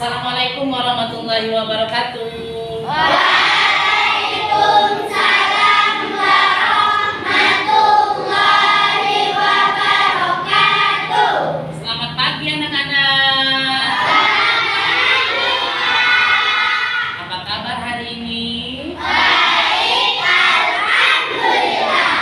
Assalamualaikum warahmatullahi wabarakatuh. Waalaikumsalam warahmatullahi wabarakatuh. Selamat pagi anak-anak. Apa kabar hari ini? Baik, alhamdulillah.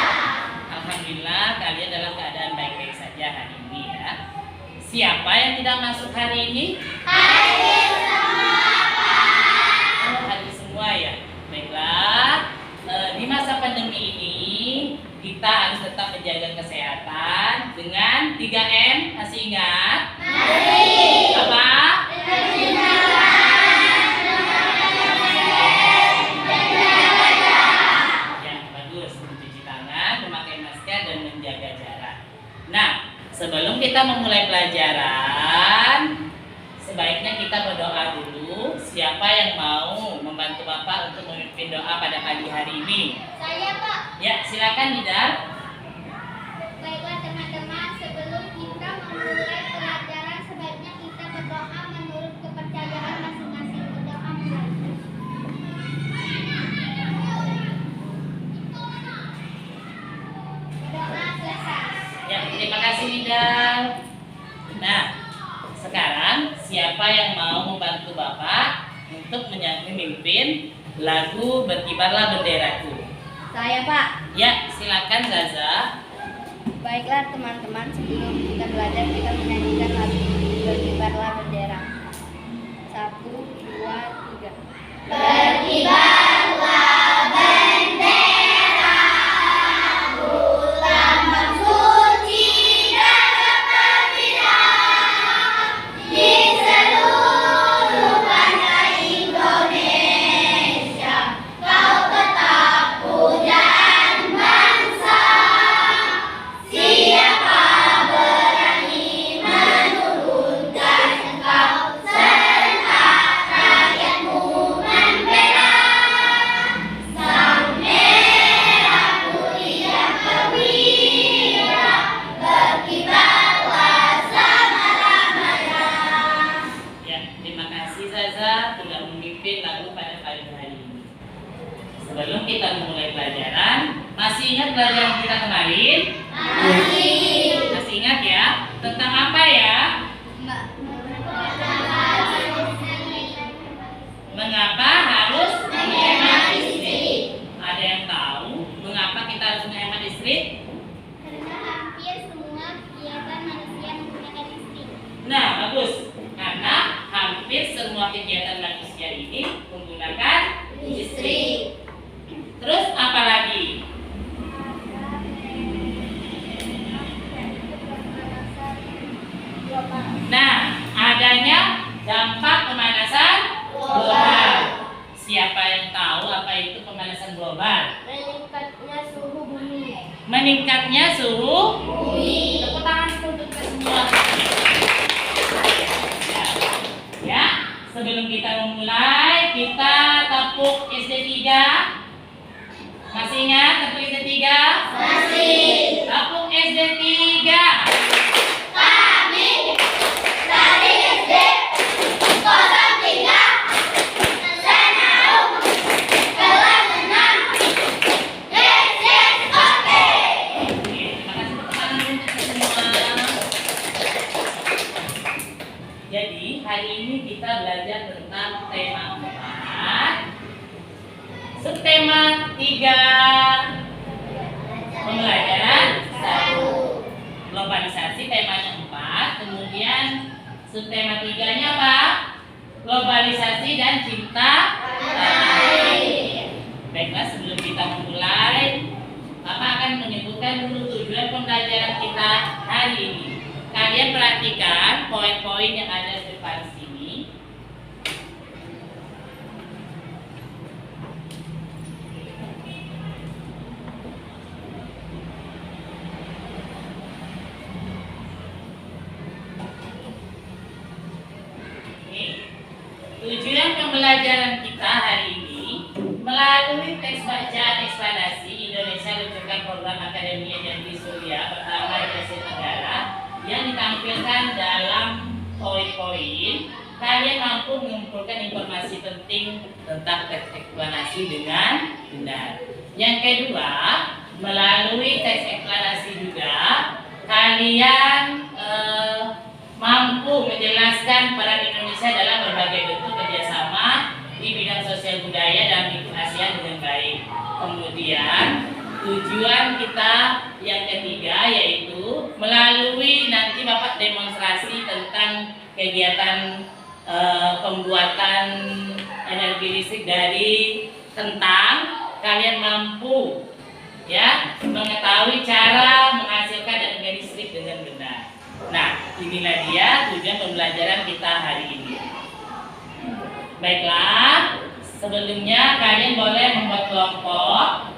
Alhamdulillah kalian dalam keadaan baik-baik saja hari ini ya. Siapa yang tidak masuk hari ini? Hadir semua, Pak. Oh, hadir semua ya. Baiklah, di masa pandemi ini kita harus tetap menjaga kesehatan dengan 3M. Masih ingat? Mari Apa? Ya, bagus. Mencuci tangan, memakai masker, dan menjaga jarak. Nah, sebelum kita memulai pelajaran, sebaiknya kita berdoa dulu. Siapa yang mau membantu Bapak untuk memimpin doa pada pagi hari ini? Saya, Pak. Ya, silakan Nidar. Baiklah teman-teman, sebelum kita memulai pelajaran sebaiknya kita berdoa menurut kepercayaan masing-masing. Berdoa mulai. Berdoa selesai. Ya, terima kasih Nidar. Nah, sekarang siapa yang mau membantu Bapak untuk memimpin lagu Berkibarlah Benderaku? Saya, Pak. Ya, silakan Zaza. Baiklah teman-teman, sebelum kita belajar kita menyanyikan lagu Berkibarlah Bendera. 1, 2, 3. Berkibarlah bendera, ulama suci dan berkibar di seluruh pantai Indonesia. Kau tetap pujaan bangsa. Siapa berani menurunkan engkau serta rakyatmu membela. Sang merah putih yang perwira, berkibarlah selama-lamanya. Ya, terima kasih Zaza sudah memimpin lagu pada pagi hari ini. Sebelum kita memulai pelajaran, masih ingat pelajaran kita kemarin? Masih ingat ya? Tentang apa ya? Mengapa harus menghemat listrik? Ada yang tahu mengapa kita harus menghemat listrik? Karena hampir semua kegiatan manusia menggunakan listrik. Nah, bagus. Karena hampir semua kegiatan manusia ini menggunakan listrik. Terus apa lagi? Nah, adanya dampak pemanasan global. Siapa yang tahu apa itu pemanasan global? Meningkatnya suhu bumi. Meningkatnya suhu Bumi. Tepuk tangan untuk kita semua. Ya, sebelum kita memulai, kita tepuk SD 3. Masih ingat tepuk SD 3? Masih. Tepuk SD 3. Kami dari SD 03 Senaung kelas 6 SSOP. Terima kasih tepuk tangan untuk kita semua. Jadi, hari ini kita belajar tentang tema 4. Subtema 3. Pembelajaran 1. Globalisasi temanya 4. Kemudian subtema 3-nya apa? Globalisasi dan cinta tanah air. Baiklah, sebelum kita memulai, Bapak akan menyebutkan dulu tujuan pembelajaran kita hari ini. Kalian perhatikan poin-poin yang ada di depan sini. Tujuan pembelajaran kita hari ini melalui teks bacaan eksplanasi Indonesia Rujukan Program Akademia Negeri Suria Pertama di Asia Tenggara yang ditampilkan dalam poin-poin, kalian mampu mengumpulkan informasi penting tentang teks eksplanasi dengan benar. Yang kedua, melalui teks eksplanasi juga kalian mampu menjelaskan peran Indonesia dalam berbagai bentuk kerjasama di bidang sosial budaya dan lingkup ASEAN dengan baik. Kemudian tujuan kita yang ketiga yaitu melalui nanti Bapak demonstrasi tentang kegiatan pembuatan energi listrik dari kentang, kalian mampu ya mengetahui cara menghasilkan energi listrik dengan benar. Nah, inilah dia tujuan pembelajaran kita hari ini. Baiklah, sebelumnya kalian boleh membuat kelompok.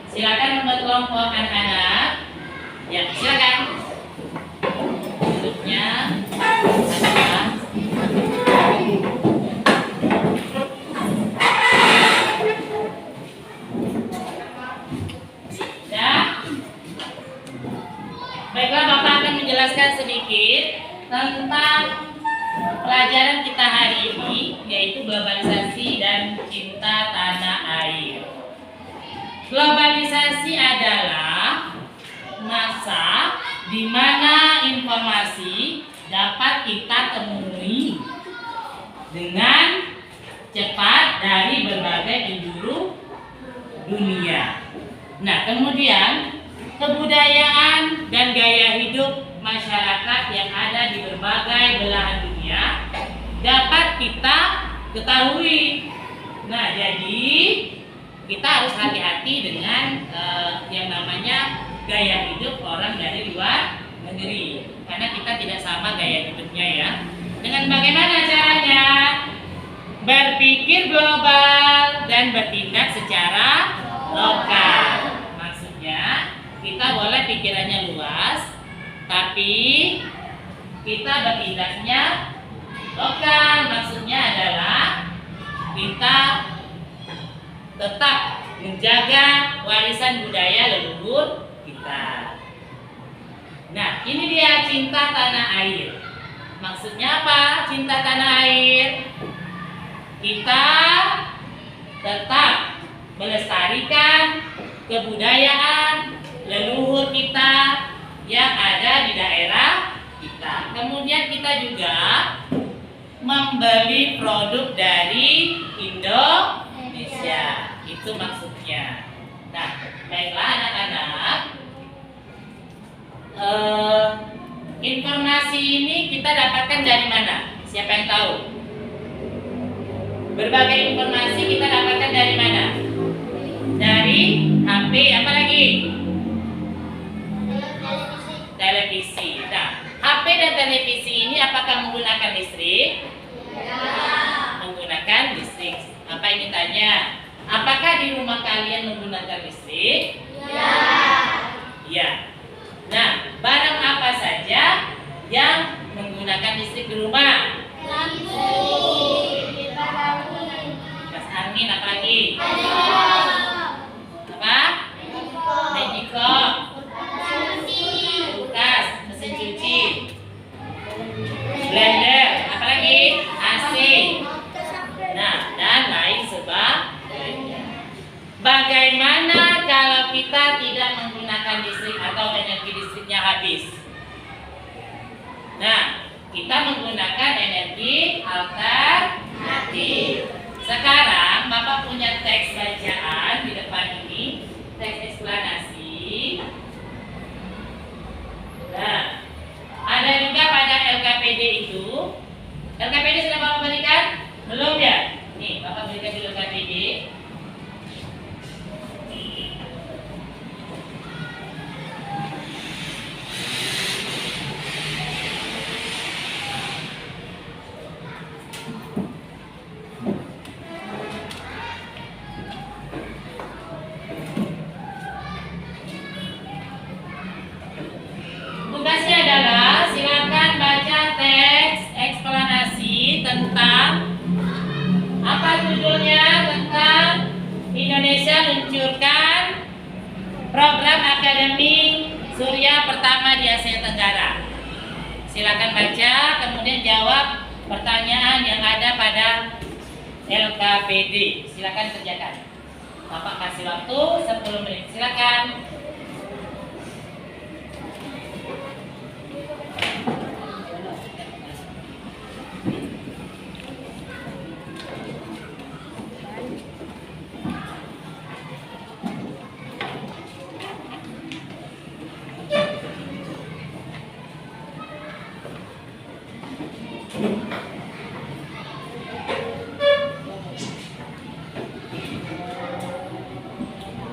Silakan membuat kelompok anak-anak. Ya, silakan. Bentuknya adalah baiklah, Bapak akan menjelaskan sedikit tentang pelajaran kita hari ini, yaitu globalisasi dan cinta tanah air. Globalisasi adalah masa di mana informasi dapat kita temui dengan cepat dari berbagai penjuru dunia. Nah, kemudian kebudayaan dan gaya hidup masyarakat yang ada di berbagai belahan dunia dapat kita ketahui. Nah, jadi kita harus hati-hati dengan yang namanya gaya hidup orang dari luar negeri, karena kita tidak sama gaya hidupnya ya. Dengan bagaimana caranya? Berpikir global dan bertindak secara lokal. Maksudnya kita boleh pikirannya luas, tapi kita bertindaknya lokal. Maksudnya adalah kita tetap menjaga warisan budaya leluhur kita. Nah, ini dia cinta tanah air. Maksudnya apa? Cinta tanah air. Kita tetap melestarikan kebudayaan leluhur kita yang ada di daerah kita. Kemudian kita juga membeli produk dari Indonesia. Itu maksudnya. Nah, baiklah anak-anak. Informasi ini kita dapatkan dari mana? Siapa yang tahu? Berbagai informasi kita dapatkan dari mana? Dari HP, apa lagi? Televisi. Nah, HP dan televisi ini apakah menggunakan listrik? Ya. Menggunakan listrik. Apa ini tanya? Apakah di rumah kalian menggunakan listrik? Ya. Ya. Nah, barang apa saja yang menggunakan listrik di rumah? Lampu. Kipas angin, apa lagi? Apa? Magicom. Kulkas, mesin cuci. Blender, apa lagi? AC. Nah, dan lain sebagainya. Bagaimana kalau kita tidak menggunakan listrik atau energi listriknya habis? Nah, kita menggunakan energi alternatif. Sekarang Bapak punya teks bacaan di depan ini, teks eksplanasi. Nah, ada juga pada LKPD itu. LKPD sudah Bapak berikan? Belum ya? Nih, Bapak berikan di LKPD. Tugasnya adalah silakan baca teks eksplanasi tentang apa judulnya, tentang Indonesia luncurkan program akademi Surya pertama di Asia Tenggara. Silakan baca, kemudian jawab pertanyaan yang ada pada LKPD. Silakan kerjakan. Bapak kasih waktu 10 menit. Silakan.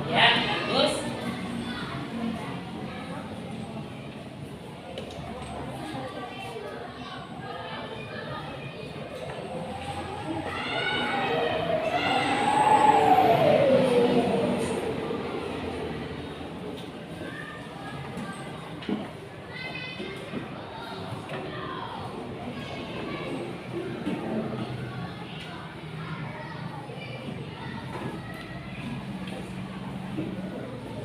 Ya, bagus.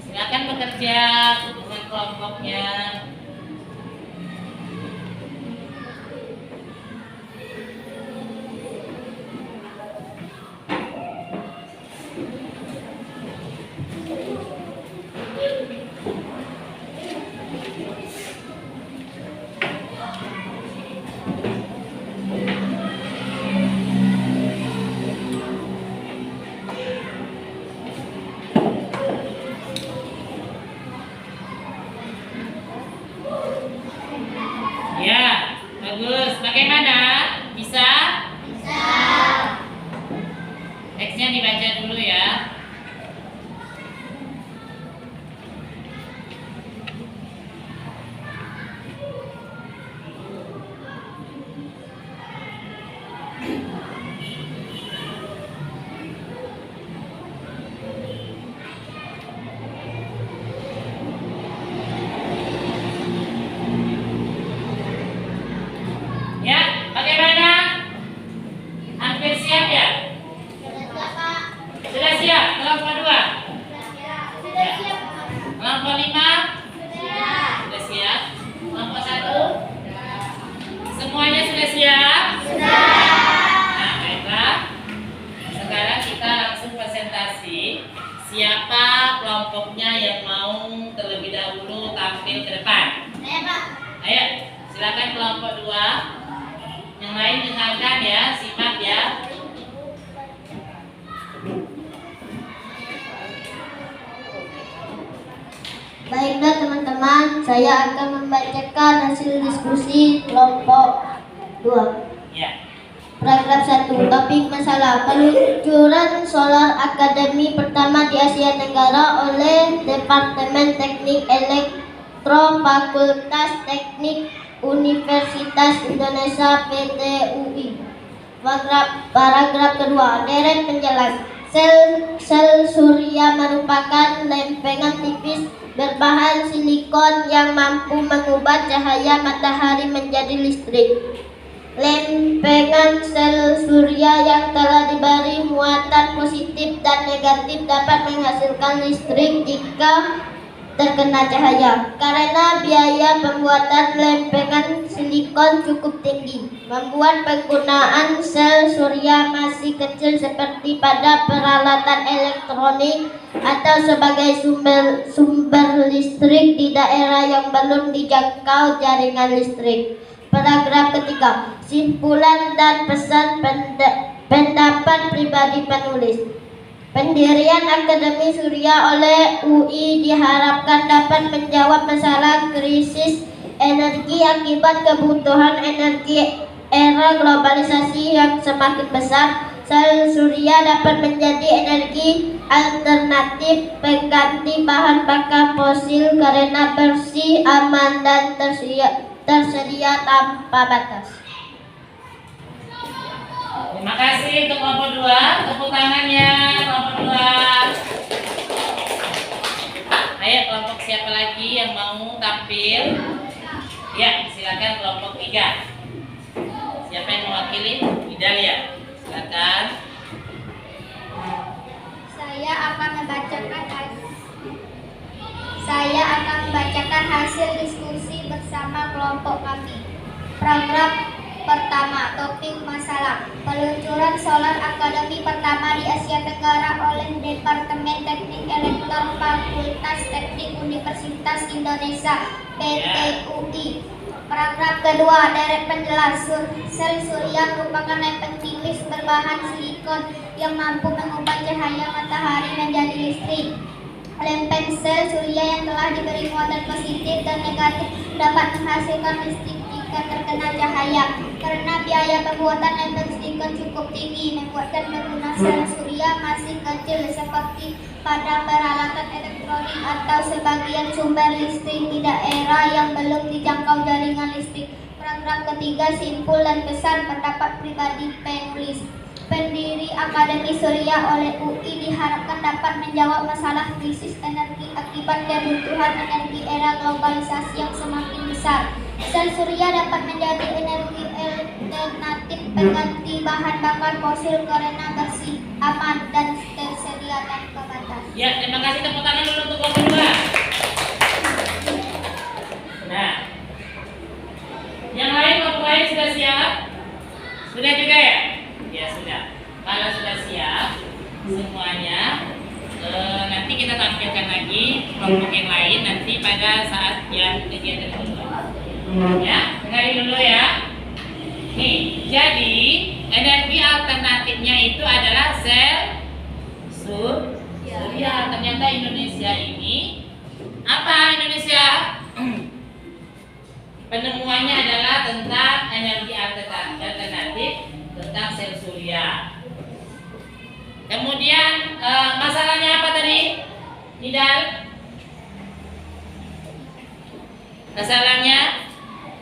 Silakan bekerja dengan kelompoknya. Ya, bagus. Bagaimana? Bisa? Bisa. Teksnya dibaca dulu ya. Ya, bagaimana? Hampir siap ya? Sudah siap? Kelompok 2? Sudah siap, Pak. Kelompok 5? Sudah. Sudah siap? Kelompok 1? Semuanya sudah siap? Sudah. Nah, baiklah. Sekarang kita langsung presentasi. Siapa kelompoknya yang mau terlebih dahulu tampil ke depan? Saya, Pak. Ayo, silakan kelompok 2. Yang lain dengarkan ya, simak ya. Baiklah teman-teman, saya akan membacakan hasil diskusi kelompok 2. Ya. Paragraf 1. Topik masalah peluncuran Solar Academy pertama di Asia Tenggara oleh Departemen Teknik Elektro Fakultas Teknik Universitas Indonesia PTUI. Paragraf kedua. Deret penjelas. Sel surya merupakan lempengan tipis berbahan silikon yang mampu mengubah cahaya matahari menjadi listrik. Lempengan sel surya yang telah diberi muatan positif dan negatif dapat menghasilkan listrik jika terkena cahaya. Karena biaya pembuatan lempengan silikon cukup tinggi, membuat penggunaan sel surya masih kecil seperti pada peralatan elektronik atau sebagai sumber listrik di daerah yang belum dijangkau jaringan listrik. Paragraf ketiga. Simpulan dan pesan pendapat pribadi penulis. Pendirian Akademi Surya oleh UI diharapkan dapat menjawab masalah krisis energi akibat kebutuhan energi era globalisasi yang semakin besar. Sel surya dapat menjadi energi alternatif pengganti bahan bakar fosil karena bersih, aman, dan tersedia tanpa batas. Terima kasih untuk kelompok 2. Tepuk tangannya kelompok 2. Ayo kelompok siapa lagi yang mau tampil? Ya, silakan kelompok 3. Siapa yang mewakili? Idalia. Silakan. Saya akan membacakan hasil diskusi bersama kelompok kami. Paragraf pertama, topik masalah Tenggara. Peluncuran Solar Academy pertama di Asia Tenggara oleh Departemen Teknik Elektron Fakultas Teknik Universitas Indonesia (PTUI). Paragraf kedua, deret penjelas. Sel surya merupakan lempeng tipis berbahan silikon yang mampu mengubah cahaya matahari menjadi listrik. Lempeng sel surya yang telah diberi muatan positif dan negatif dapat menghasilkan listrik jika terkena cahaya. Karena biaya pembuatan lempeng silikon cukup tinggi, membuatkan pengguna sel surya masih kecil seperti pada peralatan elektronik atau sebagian sumber listrik di daerah yang belum dijangkau jaringan listrik. Paragraf ketiga, simpul dan pesan pendapat pribadi penulis. Pendiri Akademi Surya oleh UI diharapkan dapat menjawab masalah krisis energi akibat kebutuhan energi era globalisasi yang semakin besar. Sel surya dapat menjadi energi alternatif pengganti bahan bakar fosil karena bersih, aman, dan tersedia tanpa batas. Ya, terima kasih, tepuk tangan dulu untuk kelompok 2. Nah, yang lain kelompok lain sudah siap? Sudah juga ya? Ya sudah. Kalau sudah siap semuanya, nanti kita tampilkan lagi kelompok yang lain nanti pada saat yang kegiatan kedua. Ya, dengarin dulu ya. Nih, jadi energi alternatifnya itu adalah sel surya. Ternyata Indonesia ini apa Indonesia? Penemuannya adalah tentang energi alternatif tentang sel surya. Kemudian masalahnya apa tadi? Nidal? Masalahnya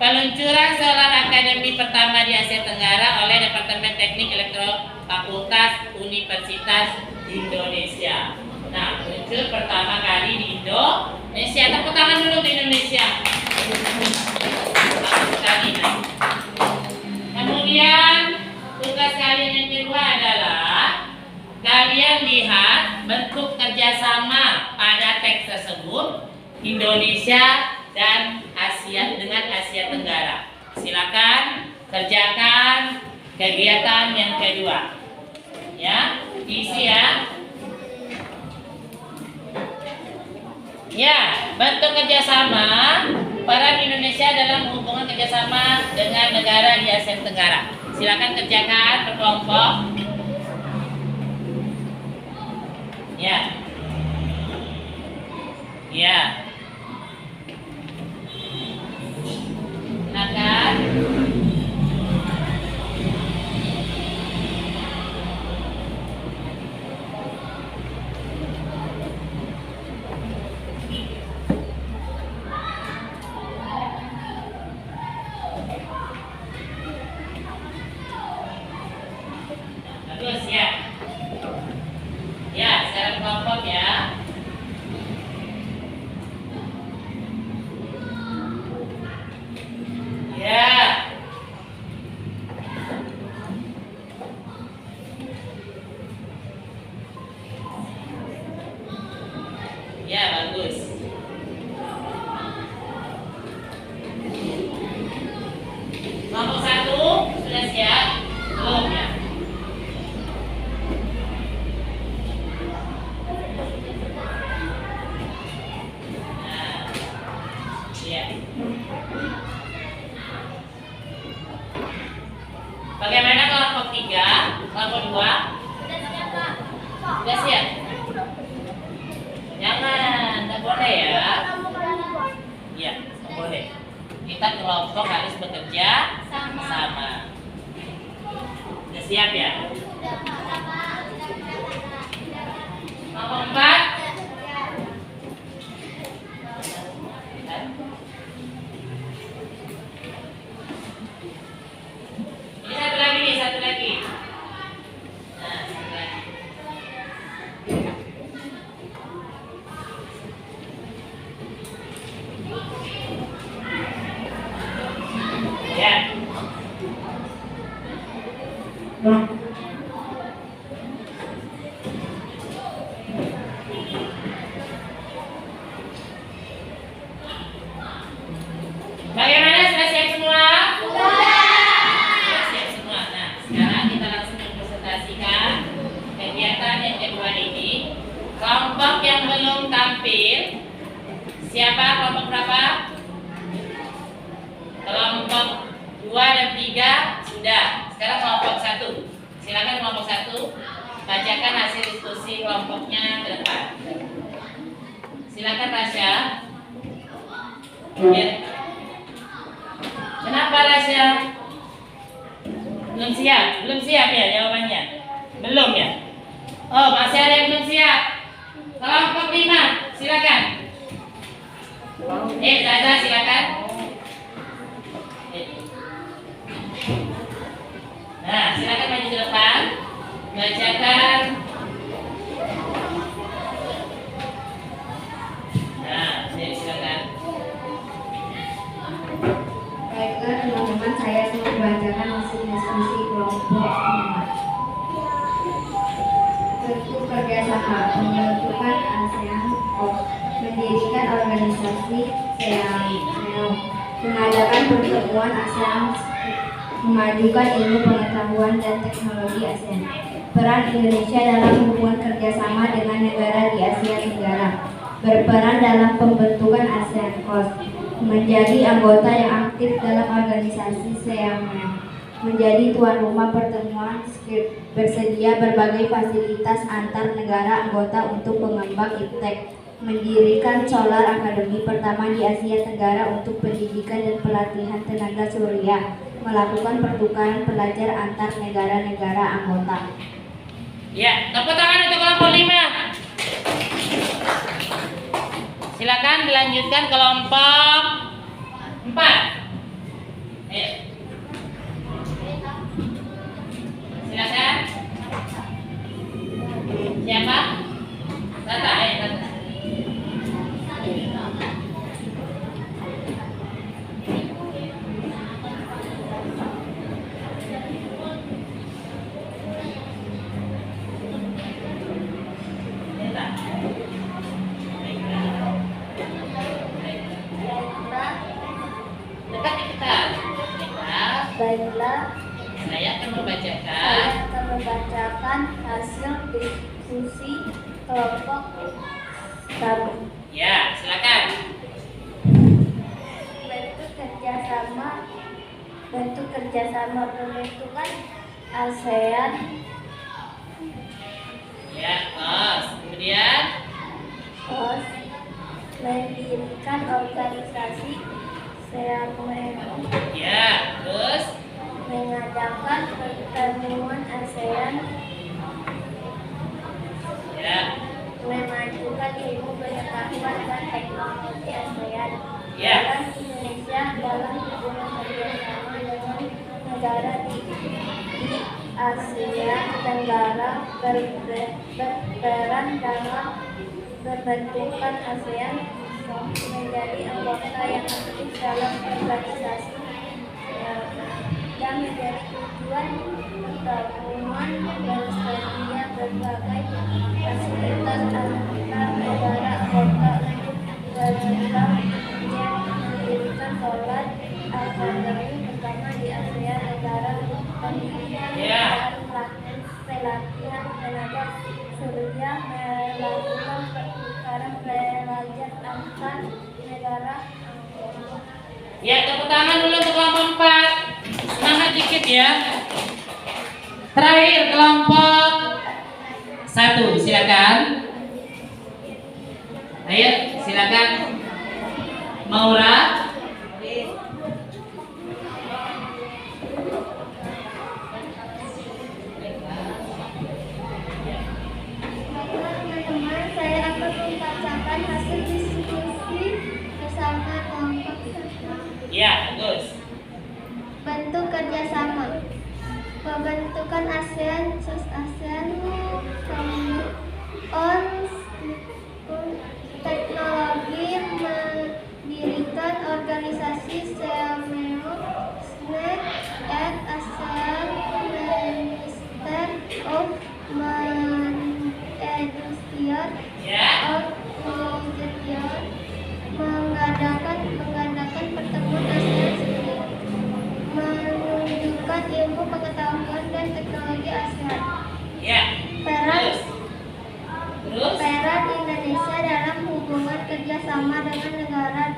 peluncuran Solar Academy pertama di Asia Tenggara oleh Departemen Teknik Elektro Fakultas Universitas Indonesia. Nah, muncul pertama kali di Indonesia. Tepuk tangan dulu di Indonesia. Kemudian tugas kalian yang kedua adalah kalian lihat bentuk kerjasama pada teks tersebut Indonesia dan Asia dengan Asia Tenggara. Silakan kerjakan kegiatan yang kedua. Ya, diisi ya. Ya, bentuk kerjasama peran Indonesia dalam hubungan kerjasama dengan negara di Asia Tenggara. Silakan kerjakan berkelompok. Ya. Ya. Silakan. Bagus ya. Ya, secara kelompok ya. Ya. Ya, bagus. Kelompok 1 sudah siap? Belum ya? Bagaimana kelompok 3, kelompok 2? Sudah siap? Jangan, tidak boleh ya. Iya, tidak boleh. Kita kelompok harus bekerja sama. Sudah siap ya? Kelompok 4? Ini satu lagi. Nah, satu lagi. Ya. Bagaimana, sudah siap semua? Sudah siap semua. Nah, sekarang belum tampil. Siapa kelompok berapa? Kelompok 2 dan 3 sudah. Sekarang kelompok 1. Silakan kelompok 1 bacakan hasil diskusi kelompoknya ke depan. Silakan Rasya. Ya. Kenapa Rasya? Belum siap? Belum siap ya jawabannya? Belum ya? Oh, masih ada yang belum siap. Kelompok 5, silakan. Zaza silakan. Nah, silakan maju ke depan. Bacakan. Nah, silakan. Baiklah teman-teman, saya akan membacakan hasil diskusi kelompok 5. Bentuk kerjasama pembentukan ASEAN mendirikan organisasi SEAMEO, mengadakan pertemuan ASEAN, memajukan ilmu pengetahuan dan teknologi ASEAN. Peran Indonesia dalam hubungan kerjasama dengan negara di Asia Tenggara, berperan dalam pembentukan ASEAN COS, menjadi anggota yang aktif dalam organisasi SEAMEO, menjadi tuan rumah pertemuan SKIRT, bersedia berbagai fasilitas antar negara anggota untuk pengembang iptek, mendirikan Solar Academy pertama di Asia Tenggara untuk pendidikan dan pelatihan tenaga surya, melakukan pertukaran pelajar antar negara-negara anggota. Ya, tepuk tangan untuk kelompok 5. Silakan dilanjutkan kelompok 4. Ayo. Silakan. Siapa? Tata, Tata. Baiklah, Saya akan membacakan saya akan membacakan hasil diskusi kelompok 1. Ya, silakan. Bentuk kerjasama pembentukan ASEAN. Ya, COS. Kemudian COS mendirikan organisasi SEAMEO, ya, terus mengadakan pertemuan ASEAN, ya, memajukan ilmu pengetahuan dan teknologi ASEAN. Ya. Peran Indonesia dalam hubungan kerjasama dengan negara di Asia Tenggara, berperan dalam pembentukan ASEAN, menjadi anggota yang aktif dalam organisasi dan menjadi tujuan pertemuan bersedia berbagai fasilitas antar negara anggota untuk berkembang yang mendirikan Solar Academy pertama di Asia Tenggara untuk pendidikan Ya. dan pelatihan tenaga surya, melakukan pertukaran pelajar antar negara anggota. ya, tepuk tangan dulu untuk kelompok 4. Semangat dikit ya. Terakhir kelompok 1, silakan. Ayo, silakan. Maura. Teman-teman, saya akan membacakan hasil diskusi bersama kelompok 1. Ya, bagus. Bentuk kerjasama pembentukan ASEAN on teknologi, mendirikan organisasi SEAMEO, SNEC at ASEAN Minister of Industrial Ya. Organization, mengadakan pertemuan ASEAN, menunjukkan ilmu pengetahuan dan teknologi ASEAN. Ya. Peran Terus. bersama dengan negara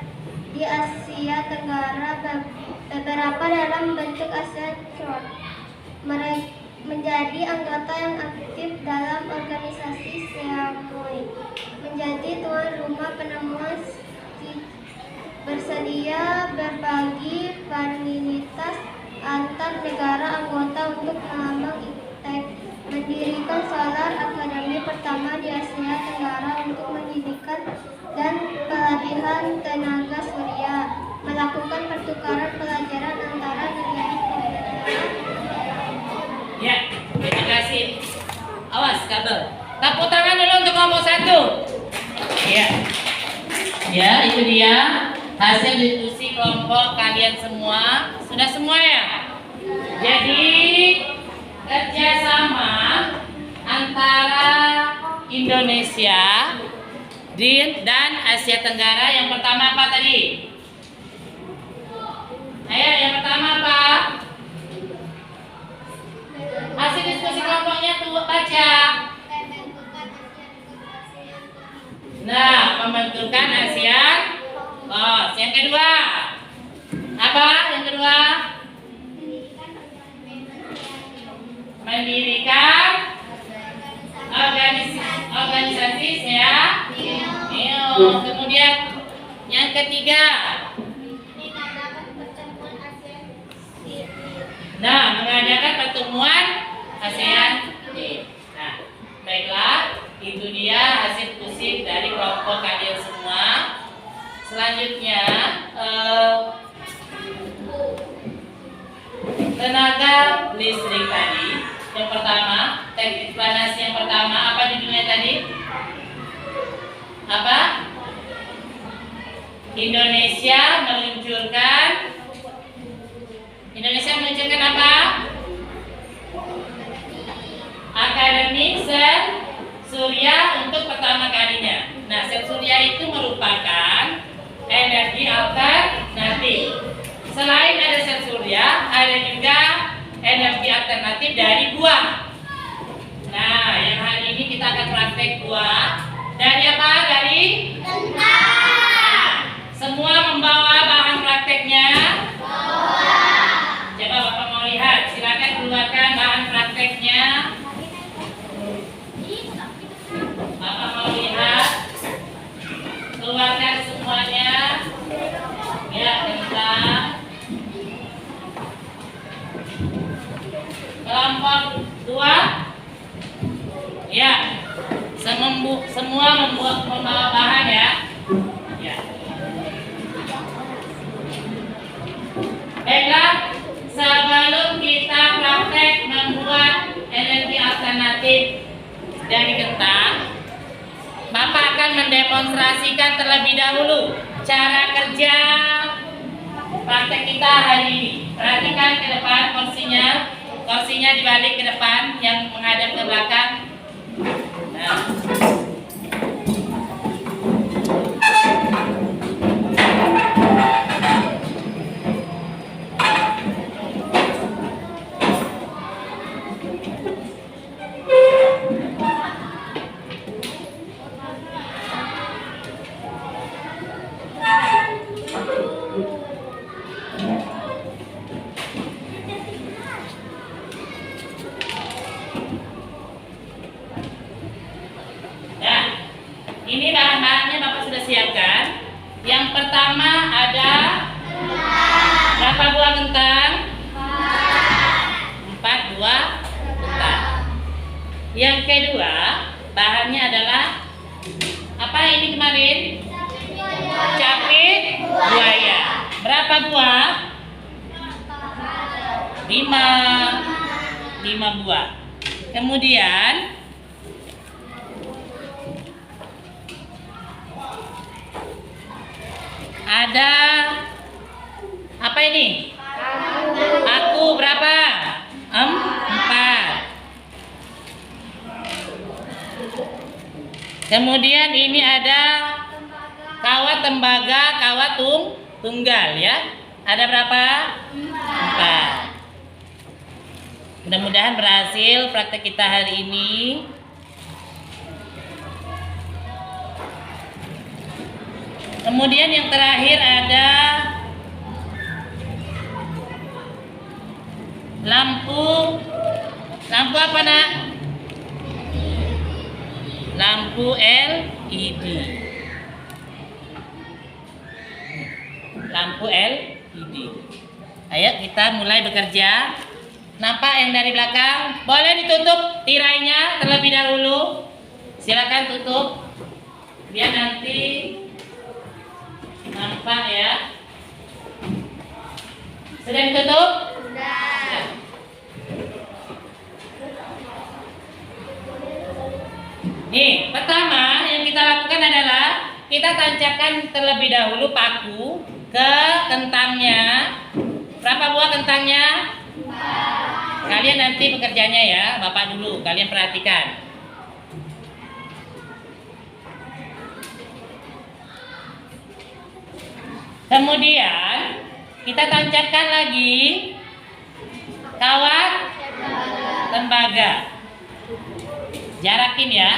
di Asia Tenggara, beberapa dalam bentuk ASEAN Short. Mereka menjadi anggota yang aktif dalam organisasi SEAMOI, menjadi tuan rumah penemuan, bersedia berbagi fasilitas antar negara anggota untuk mengembang iptek, mendirikan Solar Academy pertama di Asia Tenggara untuk pendidikan dan pelatihan tenaga surya, melakukan pertukaran pelajaran antara negara. Ya, terima kasih. Awas kabel. Tepuk tangan dulu untuk kelompok 1. Ya. Ya, itu dia hasil diskusi kelompok kalian semua. Sudah semua ya? Jadi kerjasama antara Indonesia dan Asia Tenggara yang pertama apa tadi? Ayo, yang pertama apa? Hasil diskusi kelompoknya tuh baca. Nah, pembentukan ASEAN. Oh, yang kedua apa? Yang kedua mendirikan organisasi SEAMOI. Kemudian yang ketiga, nah, mengadakan pertemuan ASEAN. Nah, baiklah, itu dia hasil diskusi dari kelompok kalian semua. Selanjutnya, tenaga listrik tadi. Yang pertama, teknik panas yang pertama, apa judulnya tadi? Apa? Indonesia meluncurkan apa? Akademi Sel Surya untuk pertama kalinya. Nah, sel surya itu merupakan energi alternatif. Selain ada sel surya, ada juga energi alternatif dari buah. Nah, yang hari ini kita akan praktek buah. Dari apa? Dari kentang. Semua membawa bahan prakteknya? Coba Bapak mau lihat, silakan keluarkan bahan prakteknya. Bapak mau lihat, keluarkan semuanya. Ya, kentang. Kelompok 2. Ya, semua membawa bahan ya. Ya. Baiklah, sebelum kita praktek membuat energi alternatif dari kentang, Bapak akan mendemonstrasikan terlebih dahulu cara kerja praktek kita hari ini. Perhatikan ke depan kursinya dibalik ke depan, yang menghadap ke belakang. Nah. Ini bahan-bahannya Bapak sudah siapkan. Yang pertama ada berapa buah kentang? 4 buah kentang. Yang kedua, bahannya adalah apa ini kemarin? Capit buaya. Berapa buah? 5 buah. Kemudian ada apa ini? Aku berapa? 4. Kemudian ini ada kawat tembaga, kawat tunggal ya. Ada berapa? 4. Mudah-mudahan berhasil praktek kita hari ini. Kemudian yang terakhir ada lampu. Lampu apa, Nak? Lampu LED. Lampu LED. Ayo kita mulai bekerja. Nampak yang dari belakang? Boleh ditutup tirainya terlebih dahulu. Silakan tutup. Biar nanti nampak ya. Sudah ditutup? Sudah. Nih, pertama yang kita lakukan adalah kita tancapkan terlebih dahulu paku ke kentangnya. Berapa buah kentangnya? 4. Kalian nanti bekerjanya ya, Bapak dulu. Kalian perhatikan. Kemudian kita tancapkan lagi kawat tembaga. Jarakin ya.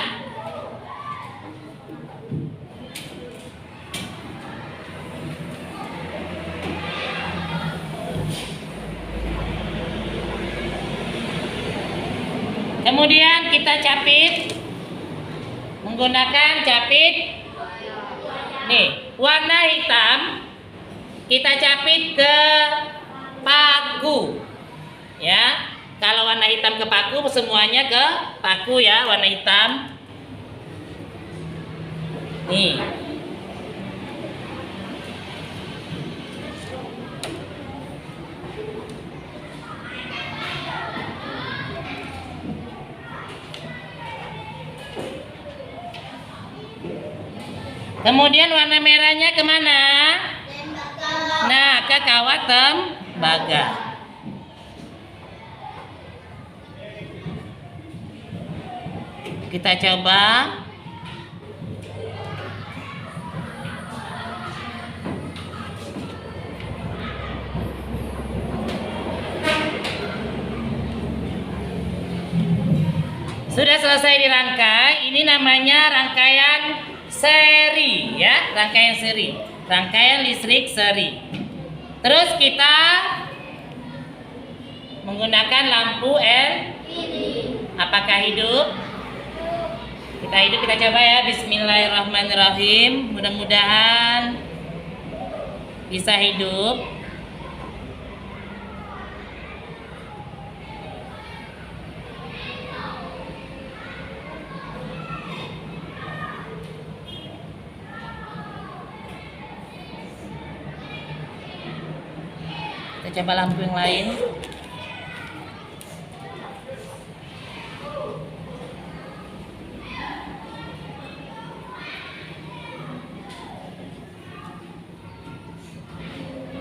Kemudian kita capit menggunakan capit. Nih, warna hitam kita capit ke paku. Ya. Kalau warna hitam ke paku, semuanya ke paku ya, warna hitam. Nih. Kemudian warna merahnya kemana? Nah, ke kawat tembaga. Kita coba. Sudah selesai dirangkai. Ini namanya rangkaian seri ya, rangkaian seri, rangkaian listrik seri. Terus kita menggunakan lampu LED. Apakah hidup? Kita hidup, kita coba ya. Bismillahirrahmanirrahim. Mudah-mudahan bisa hidup. Kita coba lampu yang lain.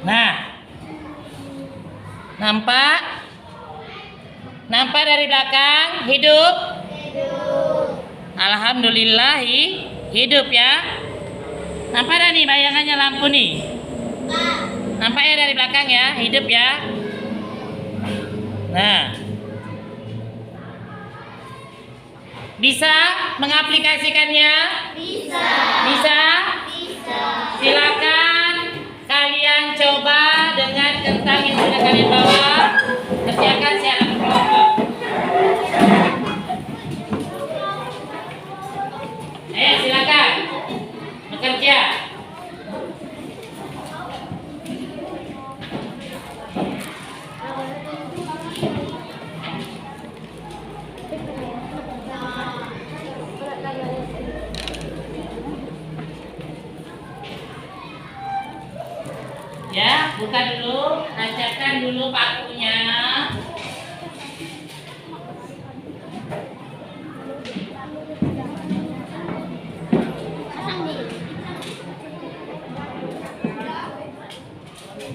Nah, nampak? Nampak dari belakang? Hidup? Alhamdulillah hidup ya. Nampak ada nih bayangannya lampu nih? Nampaknya dari belakang ya, hidup ya. Nah, bisa mengaplikasikannya? Bisa. Bisa? Bisa. Silakan kalian coba dengan kentang yang sudah kalian bawa. Kerjakan secara berkelompok. Ayo silakan bekerja. Ya, buka dulu, tancapkan dulu pakunya.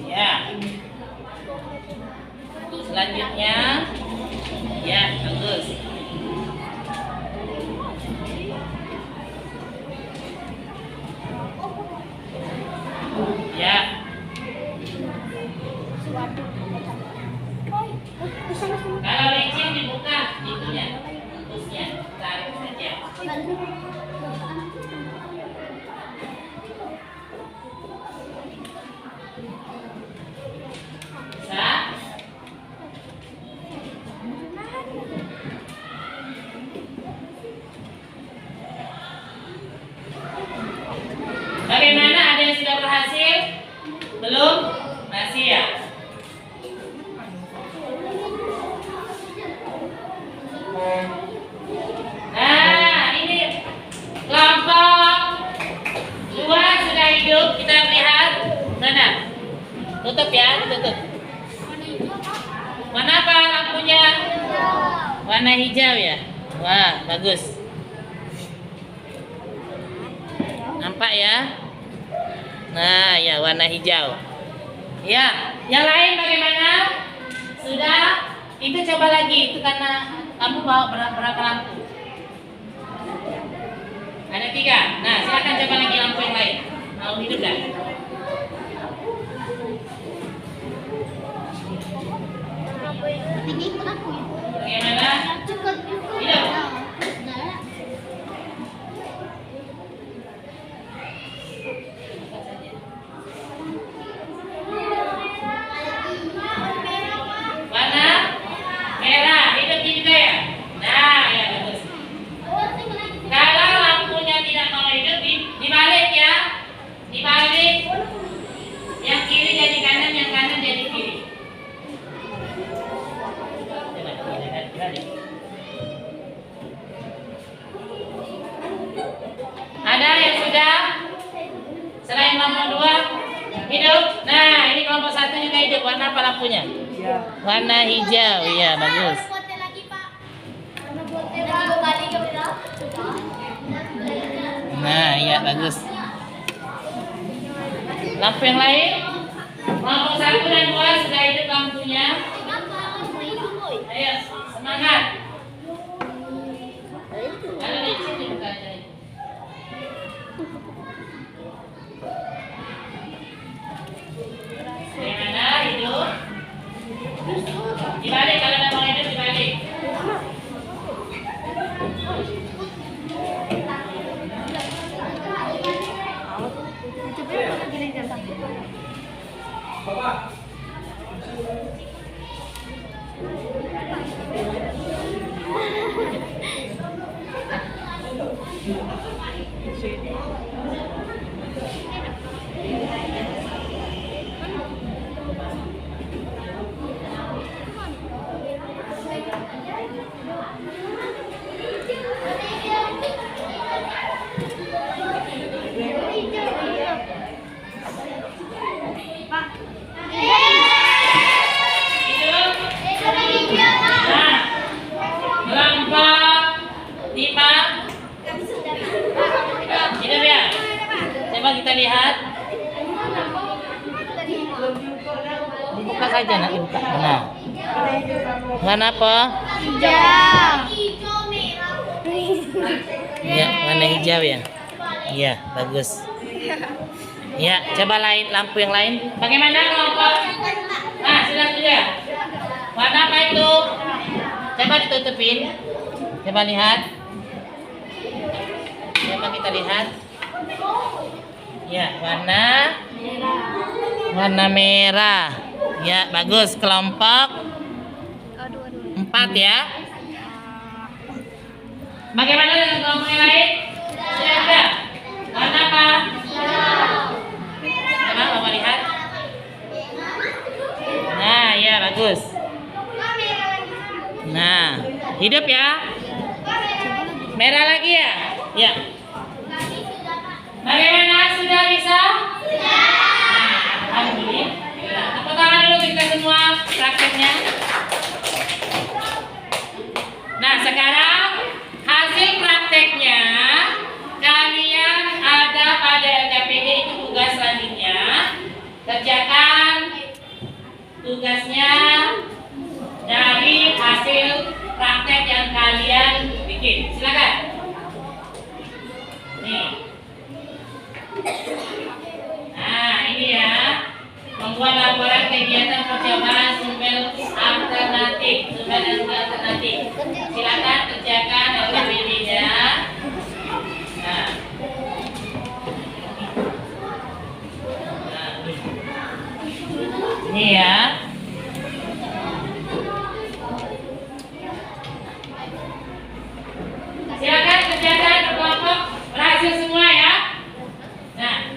Ya. Selanjutnya, ya, bagus. Ya. Warna hijau ya? Wah, bagus. Nampak ya? Nah, ya warna hijau. Ya, yang lain bagaimana? Sudah? Itu coba lagi, itu karena kamu bawa berapa lampu? Ada 3. Nah, silakan coba lagi lampu yang lain. Mau hidup dah? Bagaimana? Hidup. Warna merah, hidup juga ya? Nah, ya bagus. Kalau lampunya tidak mau hidup, dibalik ya. Dibalik. Yang kiri jadi kanan, yang kanan jadi kiri. Coba, dibalik. Ada yang sudah? Selain nomor 2 hidup. Nah, ini kelompok 1 juga hidup. Warna apa lampunya? Warna hijau. Iya, bagus. Nah, iya bagus. Lampu yang lain? Kelompok 1 dan 2 sudah hidup lampunya. Ayo, semangat. Ada di sini bukan ada itu. Bagaimana hidup? Dibalik, kalau ada mau hidup dibalik. Kita lihat. Buka saja nak buka. Nah. Warna apa? Hijau. Ya, warna hijau ya. Iya, bagus. Ya, coba lain lampu yang lain. Bagaimana kelompok? Nah, sudah. Warna apa itu? Coba ditutupin. Coba lihat. Coba kita lihat. Ya, warna merah. Ya, bagus. Kelompok 4 ya. Bagaimana dengan kelompok yang lain? Sudah ada. Warna apa? Coba Mama lihat. Nah, ya bagus. Nah, hidup ya. Merah lagi ya? Ya. Bagaimana, sudah bisa? Sudah. Alhamdulillah. Tepuk tangan dulu kita semua prakteknya. Nah, sekarang hasil prakteknya kalian ada pada LKPD itu tugas selanjutnya. Kerjakan tugasnya dari hasil praktek yang kalian bikin. Silakan. Nih. Nah, ini ya, membuat laporan kegiatan percobaan sumber alternatif. Silakan kerjakan LKPD-nya. Nah. Ini ya. Silakan kerjakan berkelompok, berhasil semua ya. Nah,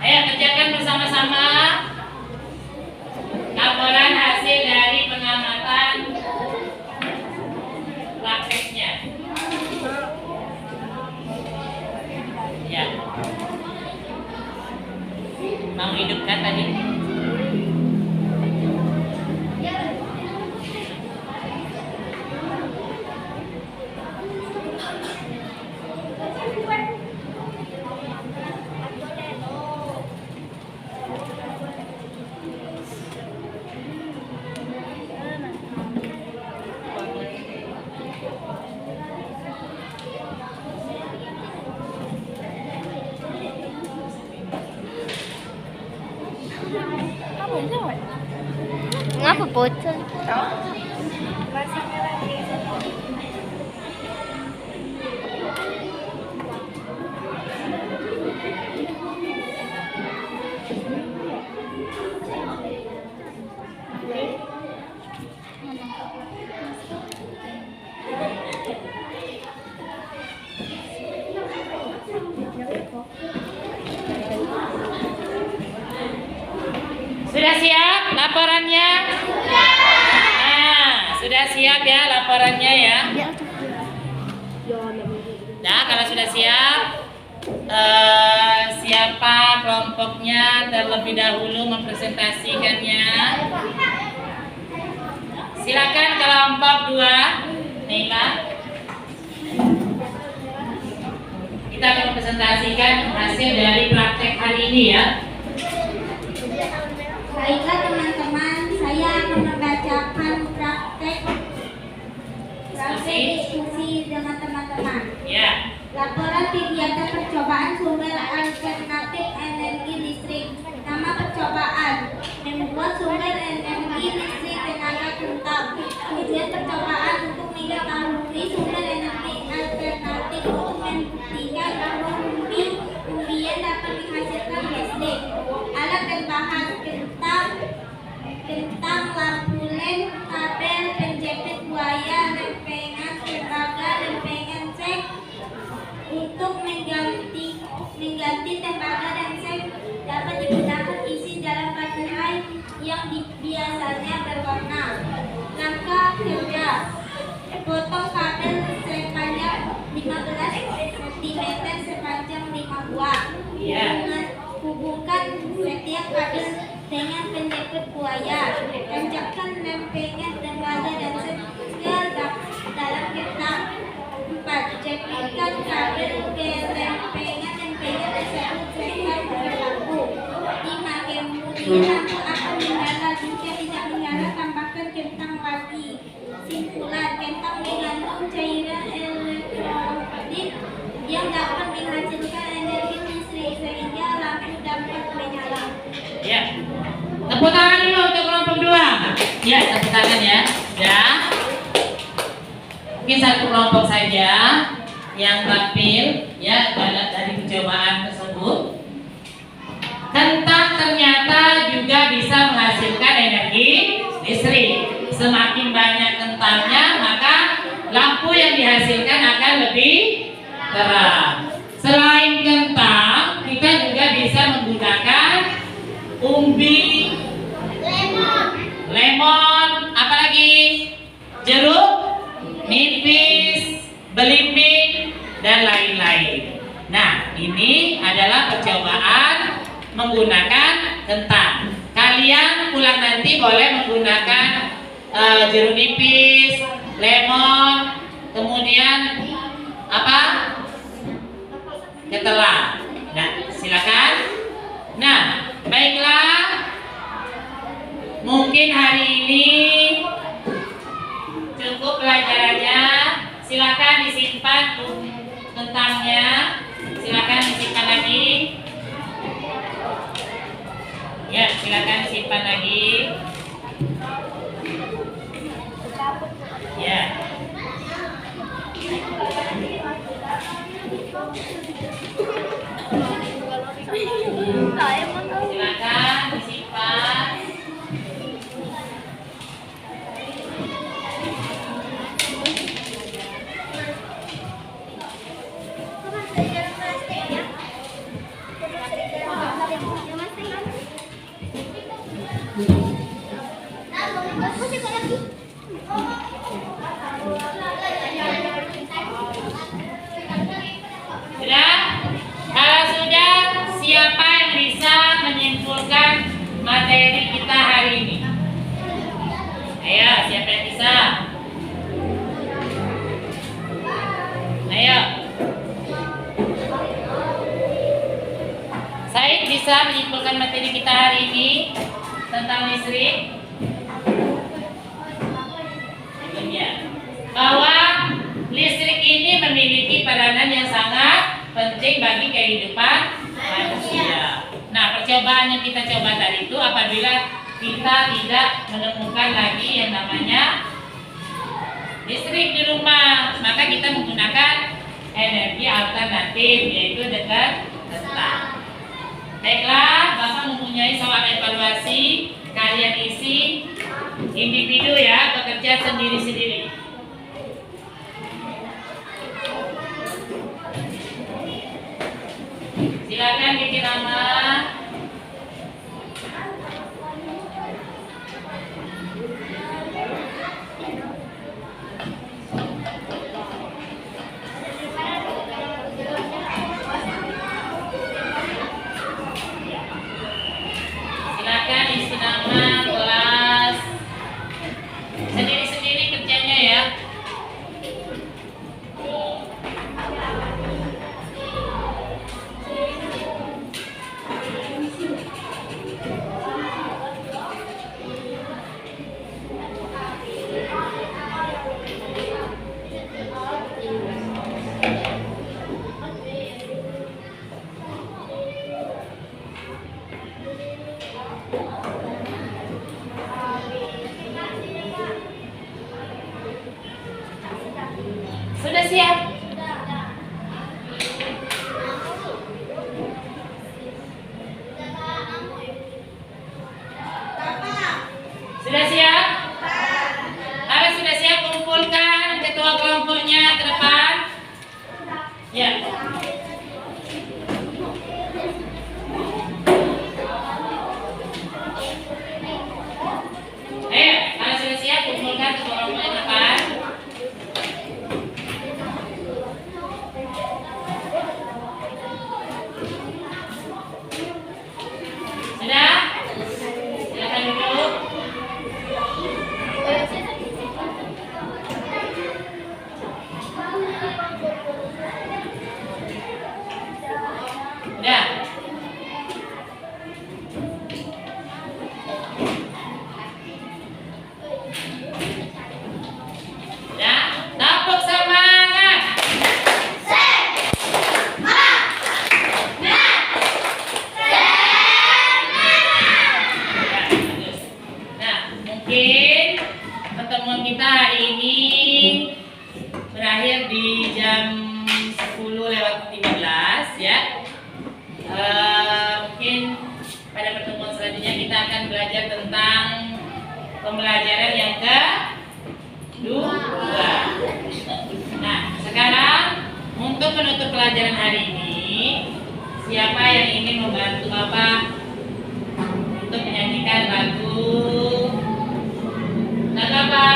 ayo kerjakan bersama-sama laporan hasil dari pengamatan prakteknya. Ya, mau hidupkan tadi? Ngapa bocor? Sudah siap laporannya? Nah, sudah siap ya laporannya ya? Nah, kalau sudah siap, siapa kelompoknya terlebih dahulu mempresentasikannya? Silakan kelompok 2, Neila. Kita akan mempresentasikan hasil dari praktek hari ini ya. Baiklah teman-teman, saya akan membacakan praktek diskusi dengan teman-teman. Ya. Laporan kegiatan percobaan sumber alternatif energi listrik. Nama percobaan: membuat sumber energi listrik tenaga kental. Tujuan percobaan untuk mengetahui sumber energi alternatif untuk membuktikan bahwa umbian dapat menghasilkan listrik. Alat dan bahan: kentang, lampu led, kabel, penjepit buaya, lempengan tembaga, lempengan seng. Untuk mengganti tembaga dan seng dapat digunakan isi dalam baterai yang biasanya berwarna. Langkah kerja: potong kabel sepanjang 15 cm sepanjang 5 buah. Hubungkan setiap kabel dengan penjepit buaya. Tancapkan lempengan tembaga dan seng dalam kentang. 4. Jepitkan kabel ke lempengan tersebut serta berlaku. 5. Kemudian lampu akan menyala. Jika tidak menyala, tambahkan kentang lagi. Simpulan: kentang mengandung cairan elektrolit yang dapat menghasilkan energi listrik sehingga lampu dapat menyala. Ya. Tepuk tangan dulu untuk kelompok 2. Ya, tepuk tangan ya. Ya. Mungkin satu kelompok saja yang tampil ya dari percobaan tersebut. Kentang ternyata juga bisa menghasilkan energi listrik. Semakin banyak kentangnya, maka lampu yang dihasilkan akan lebih terang. Selain kentang, kita juga bisa menggunakan umbi, lemon, apalagi jeruk nipis, belimbing, dan lain-lain. Nah, ini adalah percobaan menggunakan kentang. Kalian pulang nanti boleh menggunakan jeruk nipis, lemon, kemudian apa? Ketelan. Nah, silakan. Nah, baiklah. Mungkin hari ini cukup pelajarannya. Silakan disimpan kentangnya. Silakan disimpan lagi. Ya, silakan disimpan lagi. Ya. Silakan disimpan. Sudah? Kalau sudah, siapa yang bisa menyimpulkan materi kita hari ini? Ayo, siapa yang bisa? Ayo. Said bisa menyimpulkan materi kita hari ini tentang listrik? Ya. Bahwa listrik ini memiliki peranan yang sangat penting bagi kehidupan manusia. Nah, percobaan yang kita coba tadi itu apabila kita tidak menemukan lagi yang namanya listrik di rumah, maka kita menggunakan energi alternatif, yaitu dengan getah. Baiklah, Bapak mempunyai soal evaluasi. Kalian isi individu ya, bekerja sendiri-sendiri. Silakan bikin nama. Silakan isi nama kelas. Sendiri-sendiri kerjanya ya. Sudah siap? Sudah siap? Kalau sudah siap, kumpulkan ketua kelompoknya ke depan. Ya. Ayo, kalau sudah siap, kumpulkan ketua kelompoknya ke depan. Sudah? Silakan duduk. Sudah. Sudah. Tepuk semangat. Nah, mungkin pertemuan kita hari ini berakhir di jam 10:15 ya. Mungkin pada pertemuan selanjutnya kita akan belajar tentang pembelajaran yang kedua. Nah, sekarang untuk menutup pelajaran hari ini, siapa yang ingin membantu Bapak untuk menyanyikan lagu apa?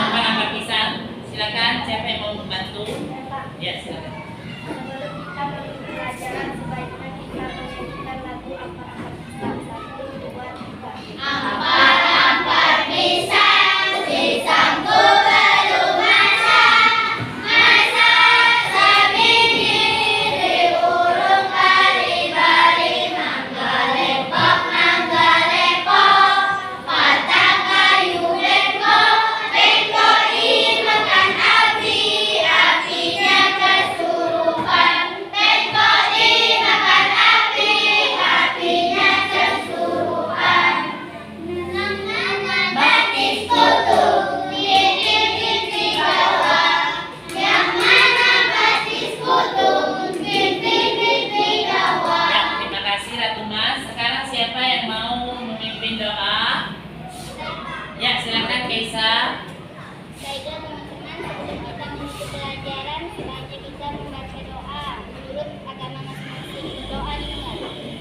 Apa pisang? Silakan, siapa yang mau membantu? Ya, silakan. Sebelum kita menutup pelajaran, sebaiknya kita menyanyikan lagu Ampar-Ampar Pisang. 1, 2, 3. Ampar-ampar pisang, pisangku belum masak. Masak sebiji diurung bari-bari. Mangga lepok, patah kayu bengkok. Bengkok dimakan api, apinya kesurupan. Bengkok dimakan api, apinya kesurupan. Batis kutu, pimpin di bawah. Yang mana batis kutu, pimpin di bawah. Ya, terima kasih Ratu Mas. Sekarang siapa yang mau memimpin doa? Ya, silakan Keisa. Baiklah teman-teman, sebelum kita menutup pelajaran, sebaiknya kita membaca doa menurut agama masing-masing. Doa dimulai.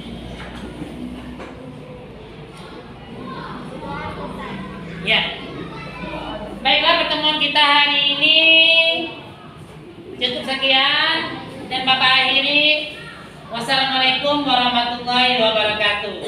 Sudah selesai. Ya. Baiklah, pertemuan kita hari ini cukup sekian dan Bapak akhiri. Wassalamualaikum warahmatullahi wabarakatuh.